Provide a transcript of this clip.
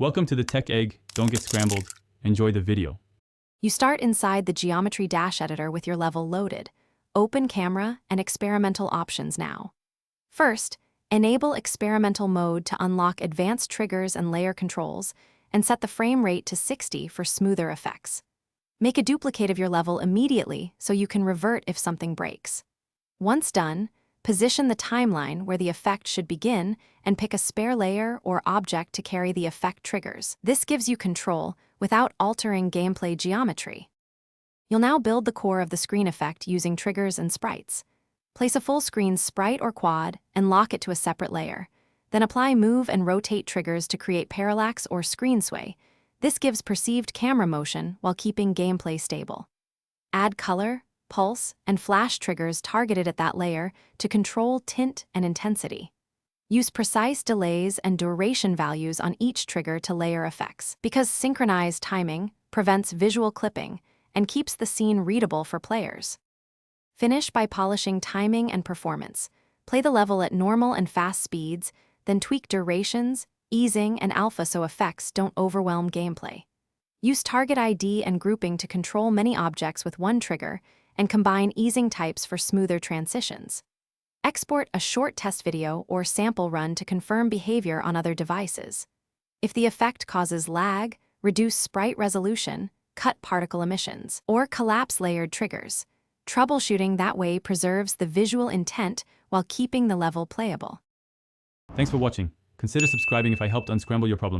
Welcome to the Tech Egg. Don't get scrambled. Enjoy the video. You start inside the Geometry Dash editor with your level loaded. Open camera and experimental options now. First, enable experimental mode to unlock advanced triggers and layer controls, and set the frame rate to 60 for smoother effects. Make a duplicate of your level immediately so you can revert if something breaks. Once done, position the timeline where the effect should begin and pick a spare layer or object to carry the effect triggers. This gives you control without altering gameplay geometry. You'll now build the core of the screen effect using triggers and sprites. Place a full screen sprite or quad and lock it to a separate layer. Then apply move and rotate triggers to create parallax or screen sway. This gives perceived camera motion while keeping gameplay stable. Add color, pulse, and flash triggers targeted at that layer to control tint and intensity. Use precise delays and duration values on each trigger to layer effects, because synchronized timing prevents visual clipping and keeps the scene readable for players. Finish by polishing timing and performance. Play the level at normal and fast speeds, then tweak durations, easing, and alpha so effects don't overwhelm gameplay. Use target ID and grouping to control many objects with one trigger, and combine easing types for smoother transitions. Export a short test video or sample run to confirm behavior on other devices. If the effect causes lag, reduce sprite resolution, cut particle emissions, or collapse layered triggers. Troubleshooting that way preserves the visual intent while keeping the level playable. Thanks for watching. Consider subscribing if I helped unscramble your problems.